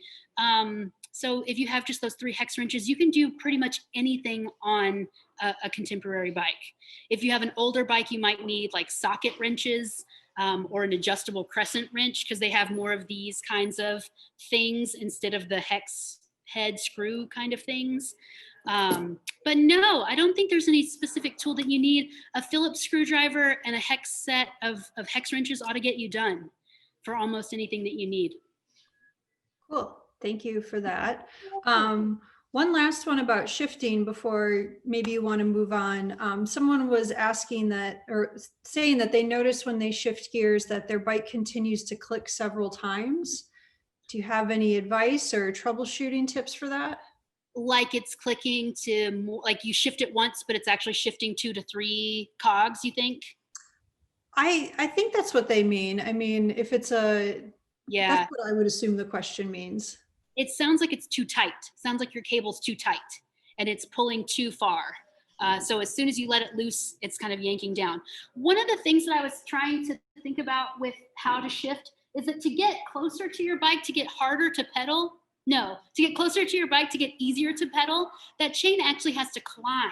So if you have just those 3 hex wrenches, you can do pretty much anything on a contemporary bike. If you have an older bike, you might need like socket wrenches or an adjustable crescent wrench, because they have more of these kinds of things instead of the hex head screw kind of things. But no, I don't think there's any specific tool that you need. A Phillips screwdriver and a hex set of hex wrenches ought to get you done for almost anything that you need. Cool, thank you for that. One last one about shifting before maybe you want to move on. Someone was asking that, or saying that they notice when they shift gears that their bike continues to click several times. Do you have any advice or troubleshooting tips for that? like it's clicking to more, like you shift it once, but it's actually shifting 2 to 3 cogs, you think? I think that's what they mean. I mean, if it's Yeah. that's what I would assume the question means. It sounds like it's too tight. Sounds like your cable's too tight and it's pulling too far. So as soon as you let it loose, it's kind of yanking down. One of the things that I was trying to think about with how to shift is that to get closer to your bike, to get harder to pedal, no, to get closer to your bike, to get easier to pedal, that chain actually has to climb.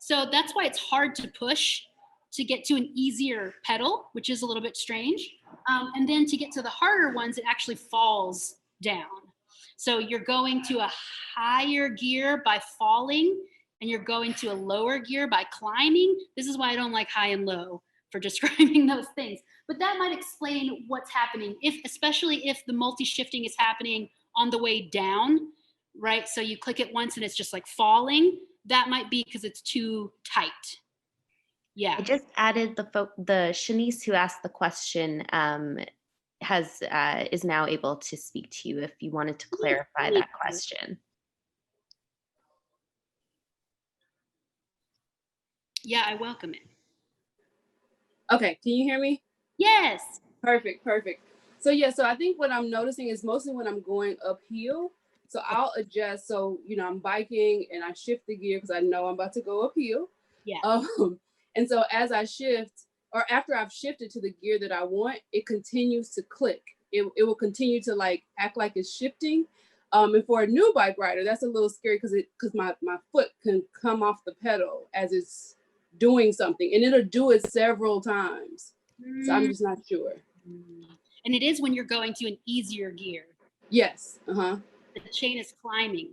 So that's why it's hard to push to get to an easier pedal, which is a little bit strange. And then to get to the harder ones, it actually falls down. So you're going to a higher gear by falling, and you're going to a lower gear by climbing. This is why I don't like high and low for describing those things. But that might explain what's happening, especially if the multi-shifting is happening on the way down, right? So you click it once and it's just like falling. That might be because it's too tight. Yeah. I just added the Shanice who asked the question is now able to speak to you if you wanted to clarify that question. Yeah, I welcome it. Okay, can you hear me? Yes. Perfect. So yeah, so I think what I'm noticing is mostly when I'm going uphill. So I'll adjust. So, I'm biking and I shift the gear because I know I'm about to go uphill. Yeah. And so as I shift, or after I've shifted to the gear that I want, it continues to click. It will continue to like act like it's shifting. And for a new bike rider, that's a little scary because my foot can come off the pedal as it's doing something, and it'll do it several times. So I'm just not sure. And it is when you're going to an easier gear. Yes. The chain is climbing.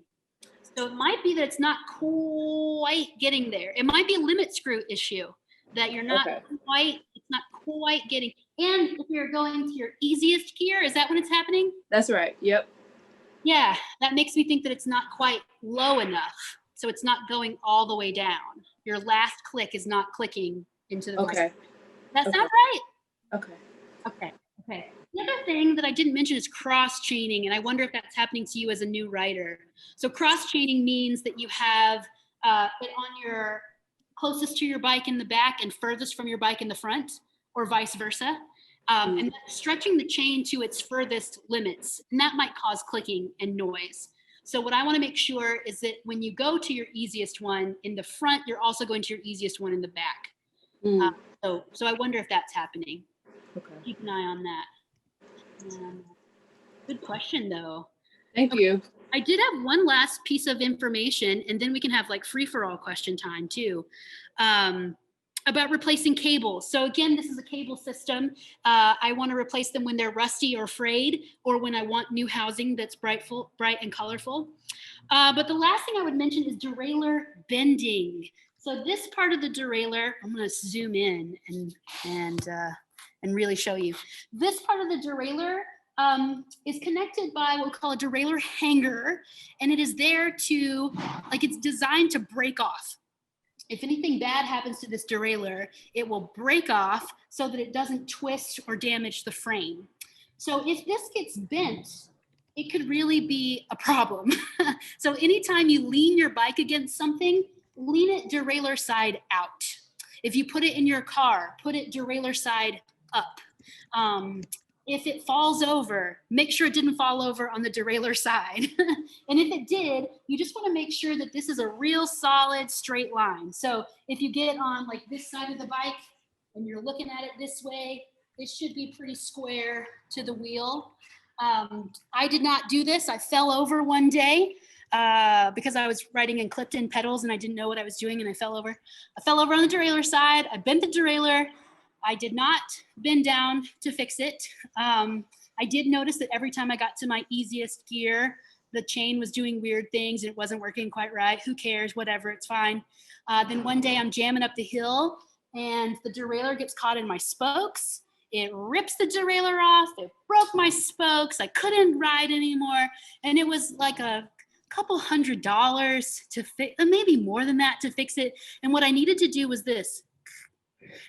So it might be that it's not quite getting there. It might be a limit screw issue that you're not it's not quite getting. And if you're going to your easiest gear, is that when it's happening? That's right. Yep. Yeah, that makes me think that it's not quite low enough. So it's not going all the way down. Your last click is not clicking into the right. That sounds right? Okay. The other thing that I didn't mention is cross chaining, and I wonder if that's happening to you as a new rider. So cross chaining means that you have it on your closest to your bike in the back and furthest from your bike in the front, or vice versa. And stretching the chain to its furthest limits, and that might cause clicking and noise. So what I want to make sure is that when you go to your easiest one in the front, you're also going to your easiest one in the back. So I wonder if that's happening. Keep an eye on that. Good question, though. Thank you. I did have one last piece of information, and then we can have like free-for-all question time too, about replacing cables. So again, this is a cable system. I want to replace them when they're rusty or frayed, or when I want new housing that's bright and colorful. But the last thing I would mention is derailleur bending. So this part of the derailleur, I'm going to zoom in and really show you. This part of the derailleur is connected by what we call a derailleur hanger, and it is there to, it's designed to break off. If anything bad happens to this derailleur, it will break off so that it doesn't twist or damage the frame. So if this gets bent, it could really be a problem. So anytime you lean your bike against something, lean it derailleur side out. If you put it in your car, put it derailleur side up. If it falls over, make sure it didn't fall over on the derailleur side. And if it did, you just want to make sure that this is a real solid straight line. So if you get on like this side of the bike and you're looking at it this way, it should be pretty square to the wheel. I did not do this. I fell over one day because I was riding in clipped-in pedals and I didn't know what I was doing, and I fell over. I fell over on the derailleur side. I bent the derailleur. I did not bend down to fix it. I did notice that every time I got to my easiest gear, the chain was doing weird things and it wasn't working quite right. Who cares? Whatever, it's fine. Then one day I'm jamming up the hill and the derailleur gets caught in my spokes. It rips the derailleur off. It broke my spokes. I couldn't ride anymore. And it was like a couple $100 to fix, maybe more than that, to fix it. And what I needed to do was this.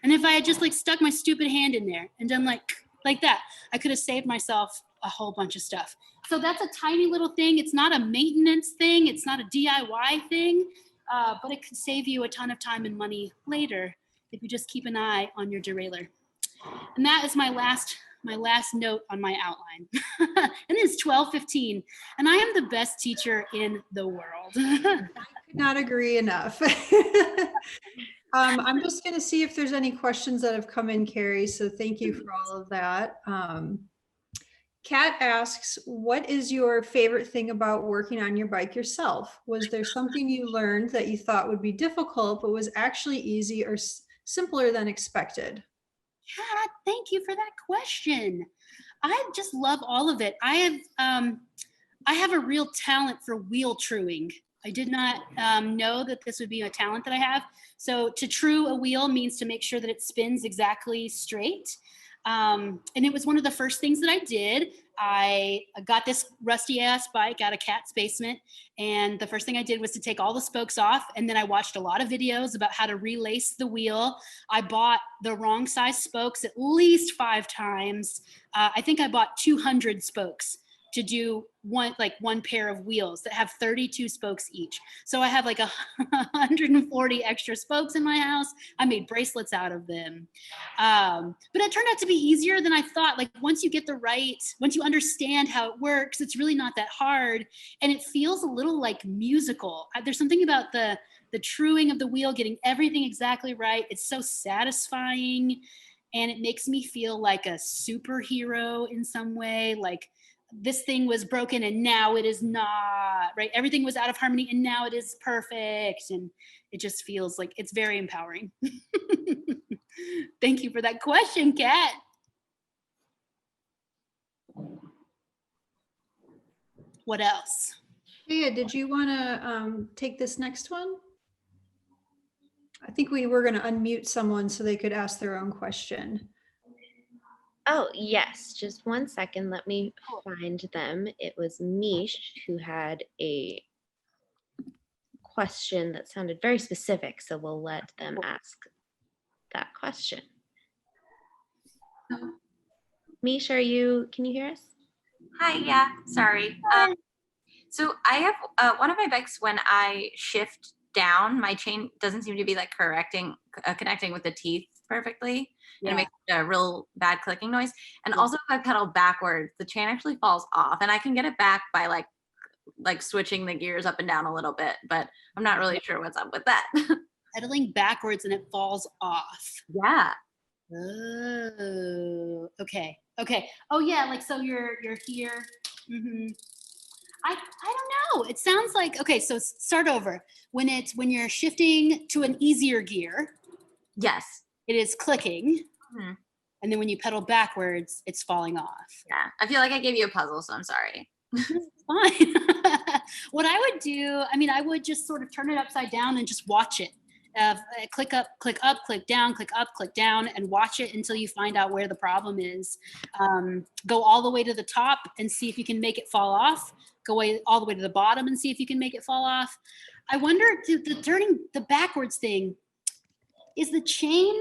And if I had just stuck my stupid hand in there and done like that, I could have saved myself a whole bunch of stuff. So that's a tiny little thing. It's not a maintenance thing. It's not a DIY thing, but it could save you a ton of time and money later if you just keep an eye on your derailleur. And that is my last note on my outline. And it's 12:15, and I am the best teacher in the world. I could not agree enough. I'm just going to see if there's any questions that have come in, Carrie. So thank you for all of that. Kat asks, what is your favorite thing about working on your bike yourself? Was there something you learned that you thought would be difficult, but was actually easy or simpler than expected? Kat, thank you for that question. I just love all of it. I have a real talent for wheel truing. I did not know that this would be a talent that I have. So to true a wheel means to make sure that it spins exactly straight. And it was one of the first things that I did. I got this rusty ass bike out of Kat's basement. And the first thing I did was to take all the spokes off. And then I watched a lot of videos about how to relace the wheel. I bought the wrong size spokes at least 5 times. I think I bought 200 spokes to do one pair of wheels that have 32 spokes each. So I have like 140 extra spokes in my house. I made bracelets out of them. But it turned out to be easier than I thought. Like once you understand how it works, it's really not that hard. And it feels a little like musical. There's something about the truing of the wheel, getting everything exactly right. It's so satisfying. And it makes me feel like a superhero in some way. Like, this thing was broken and now it is not, right? Everything was out of harmony and now it is perfect. And it just feels like it's very empowering. Thank you for that question, Kat. What else? Leah, did you want to take this next one? I think we were going to unmute someone so they could ask their own question. Oh, yes. Just 1 second. Let me find them. It was Mish who had a question that sounded very specific, so we'll let them ask that question. Mish, can you hear us? Hi, yeah, sorry. So I have one of my bikes, when I shift down, my chain doesn't seem to be like connecting with the teeth perfectly. Yeah. And it makes a real bad clicking noise. And also if I pedal backwards, the chain actually falls off, and I can get it back by like switching the gears up and down a little bit, but I'm not really sure what's up with that. Pedaling backwards and it falls off. Yeah. Oh, okay. Oh yeah, like so you're here. Mm-hmm. I don't know. It sounds like, okay, so start over. When you're shifting to an easier gear. Yes. It is clicking. Mm-hmm. And then when you pedal backwards, it's falling off. Yeah. I feel like I gave you a puzzle, so I'm sorry. It's fine. What I would do, I would just sort of turn it upside down and just watch it. Click up, click down, click up, click down, and watch it until you find out where the problem is. Go all the way to the top and see if you can make it fall off. Go all the way to the bottom and see if you can make it fall off. I wonder, turning the backwards thing, is the chain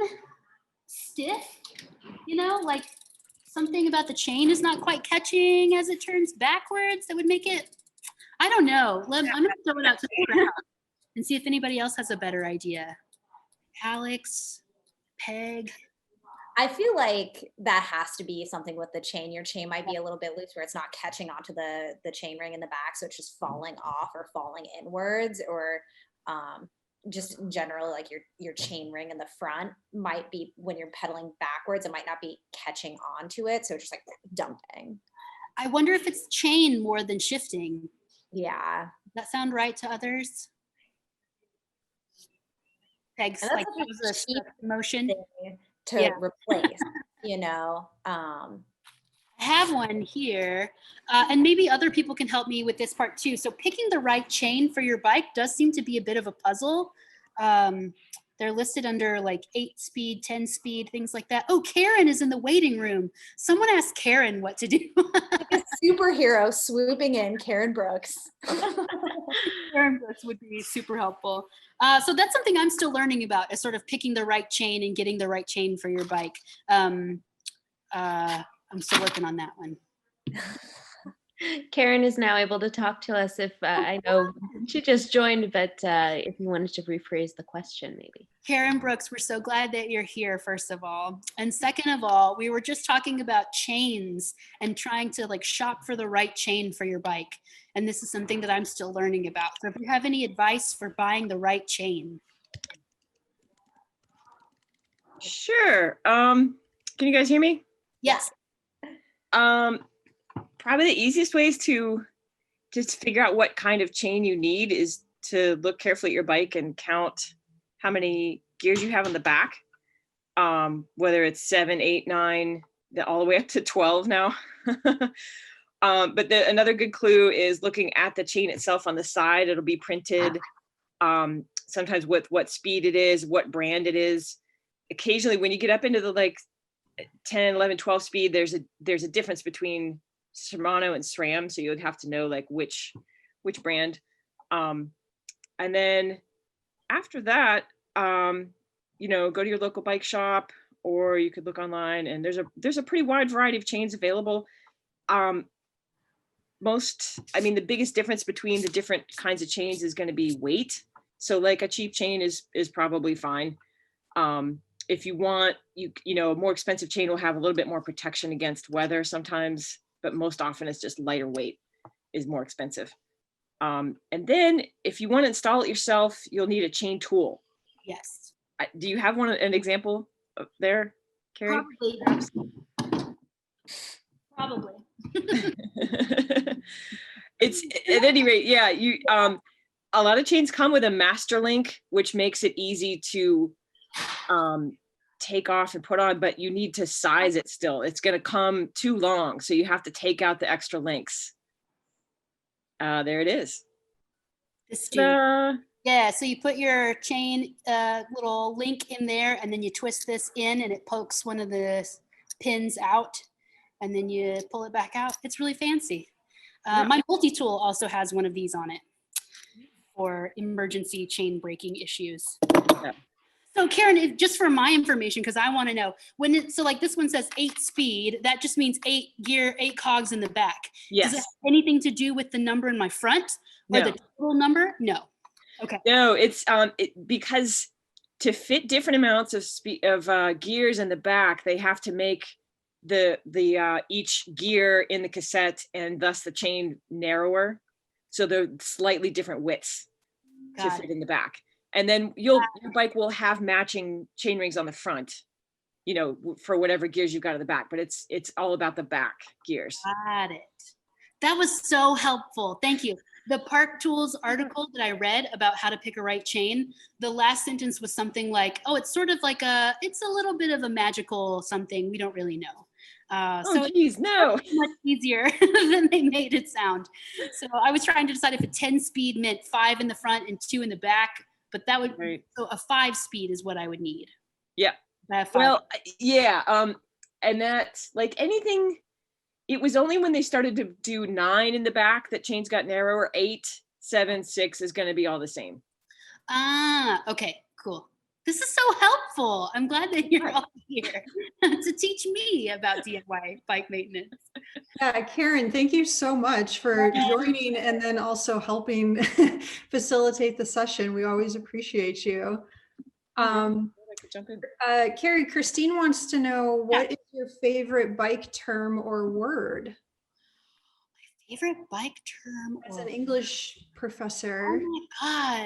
stiff? Like something about the chain is not quite catching as it turns backwards that would make it, I don't know. I'm gonna throw it out to the crowd and see if anybody else has a better idea. Alex, Peg. I feel like that has to be something with the chain. Your chain might be a little bit loose where it's not catching onto the chain ring in the back, so it's just falling off or falling inwards, or just in general, like your chain ring in the front might be, when you're pedaling backwards, it might not be catching onto it, so it's just like dumping. I wonder if it's chain more than shifting. Yeah. Does that sound right to others? Peg's like, that was a cheap motion to replace, I have one here, and maybe other people can help me with this part too. So picking the right chain for your bike does seem to be a bit of a puzzle. They're listed under like 8-speed, 10-speed, things like that. Oh, Karen is in the waiting room. Someone ask Karen what to do. Like a superhero swooping in, Karen Brooks. Karen Brooks would be super helpful. So that's something I'm still learning about, is sort of picking the right chain and getting the right chain for your bike. I'm still working on that one. Karen is now able to talk to us if I know she just joined, but if you wanted to rephrase the question, maybe. Karen Brooks, we're so glad that you're here, first of all. And second of all, we were just talking about chains and trying to like shop for the right chain for your bike. And this is something that I'm still learning about. So if you have any advice for buying the right chain. Sure. Can you guys hear me? Yes. Probably the easiest ways to just figure out what kind of chain you need is to look carefully at your bike and count how many gears you have on the back. Whether it's 7, 8, 9, all the way up to 12 now. But another good clue is looking at the chain itself on the side. It'll be printed sometimes with what speed it is, what brand it is. Occasionally when you get up into the like 10, 11, 12 speed, there's a difference between Shimano and SRAM, so you would have to know like which brand. And then after that, you know, go to your local bike shop, or you could look online, and there's a pretty wide variety of chains available. The biggest difference between the different kinds of chains is going to be weight. So like a cheap chain is probably fine. If you want, you know, a more expensive chain will have a little bit more protection against weather sometimes, but most often it's just lighter weight is more expensive. And then if you want to install it yourself, you'll need a chain tool. Yes. Do you have an example there, Carrie? Probably. It's at any rate, yeah, a lot of chains come with a master link, which makes it easy to take off and put on, but you need to size it still. It's going to come too long, so you have to take out the extra links. There it is. Yeah, so you put your chain little link in there, and then you twist this in, and it pokes one of the pins out, and then you pull it back out. It's really fancy. My multi-tool also has one of these on it for emergency chain braking issues. Yeah. So Karen, just for my information, because I want to know, so like this one says 8 speed, that just means 8 gear, 8 cogs in the back. Yes. Does it have anything to do with the number in my front or the total number? No. Okay. No, it's because to fit different amounts of gears in the back, they have to make the each gear in the cassette and thus the chain narrower. So they're slightly different widths to fit in the back. And then your bike will have matching chain rings on the front, you know, for whatever gears you've got in the back, but it's all about the back gears. Got it. That was so helpful. Thank you. The Park Tools article that I read about how to pick a right chain, the last sentence was something like, oh, it's sort of like it's a little bit of a magical something. We don't really know. So geez, no. It's much easier than they made it sound. So I was trying to decide if a 10 speed meant 5 in the front and 2 in the back, but that would, so a 5 speed is what I would need. Yeah. Well, yeah. And that's like anything. It was only when they started to do 9 in the back that chains got narrower. 8, 7, 6 is going to be all the same. Okay, cool. This is so helpful. I'm glad that you're all here to teach me about DIY bike maintenance. Yeah, Karen, thank you so much for joining and then also helping facilitate the session. We always appreciate you. Carrie, Christine wants to know, what is your favorite bike term or word? My favorite bike term? As an English professor. Oh my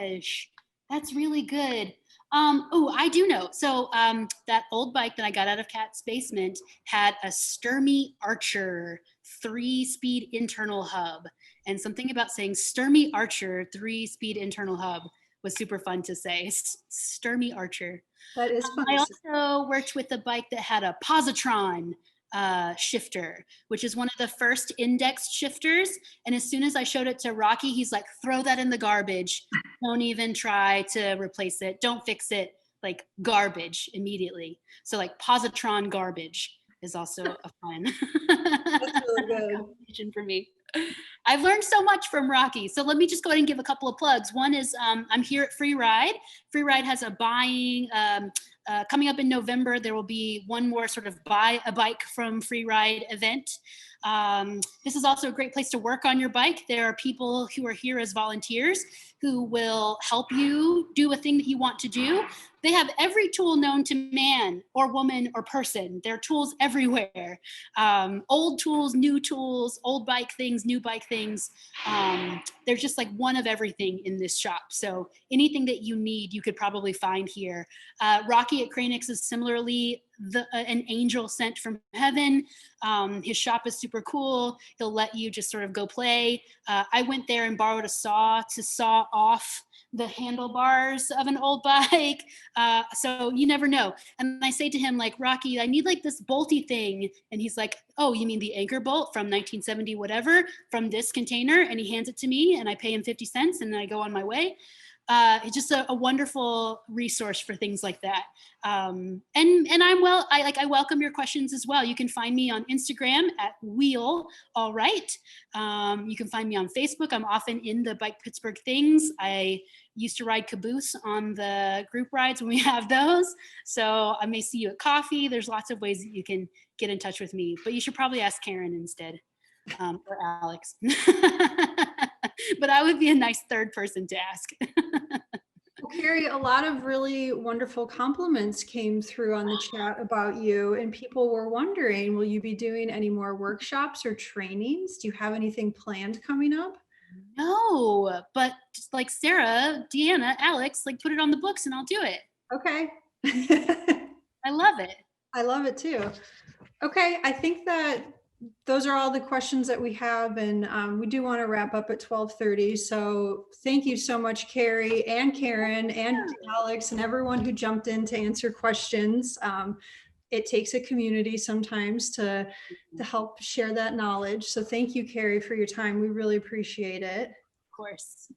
gosh, that's really good. Oh, I do know. So that old bike that I got out of Kat's basement had a Sturmy Archer 3-speed internal hub. And something about saying Sturmy Archer 3-speed internal hub was super fun to say. Sturmy Archer. That is fun. I also worked with a bike that had a positron shifter, which is one of the first indexed shifters. And as soon as I showed it to Rocky, he's like, throw that in the garbage. Don't even try to replace it. Don't fix it. Like garbage immediately. So like positron garbage is also a fun combination for me. I've learned so much from Rocky. So let me just go ahead and give a couple of plugs. One is I'm here at Free Ride. Free Ride has a buying coming up in November, there will be one more sort of buy a bike from Free Ride event. This is also a great place to work on your bike. There are people who are here as volunteers who will help you do a thing that you want to do. They have every tool known to man or woman or person. There are tools everywhere. Old tools, new tools, old bike things, new bike things. There's just like one of everything in this shop. So anything that you need, you could probably find here. Rocky at Cranix is similarly an angel sent from heaven. His shop is super cool. He'll let you just sort of go play. I went there and borrowed a saw to saw off the handlebars of an old bike. So you never know. And I say to him, like, Rocky, I need like this bolty thing. And he's like, oh, you mean the anchor bolt from 1970, whatever, from this container? And he hands it to me and I pay him 50 cents and then I go on my way. It's just a wonderful resource for things like that. And I welcome your questions as well. You can find me on Instagram at Wheel All Right. You can find me on Facebook. I'm often in the Bike Pittsburgh things. I used to ride caboose on the group rides when we have those. So I may see you at coffee. There's lots of ways that you can get in touch with me, but you should probably ask Karen instead, or Alex. But I would be a nice third person to ask. Well, Carrie, a lot of really wonderful compliments came through on the chat about you, and people were wondering, will you be doing any more workshops or trainings? Do you have anything planned coming up? No, but just like Sarah, Deanna, Alex, like put it on the books and I'll do it. Okay. I love it. I love it too. Okay, I think that those are all the questions that we have, and we do want to wrap up at 12:30. So thank you so much, Carrie and Karen and Alex and everyone who jumped in to answer questions. It takes a community sometimes to help share that knowledge. So thank you, Carrie, for your time. We really appreciate it. Of course.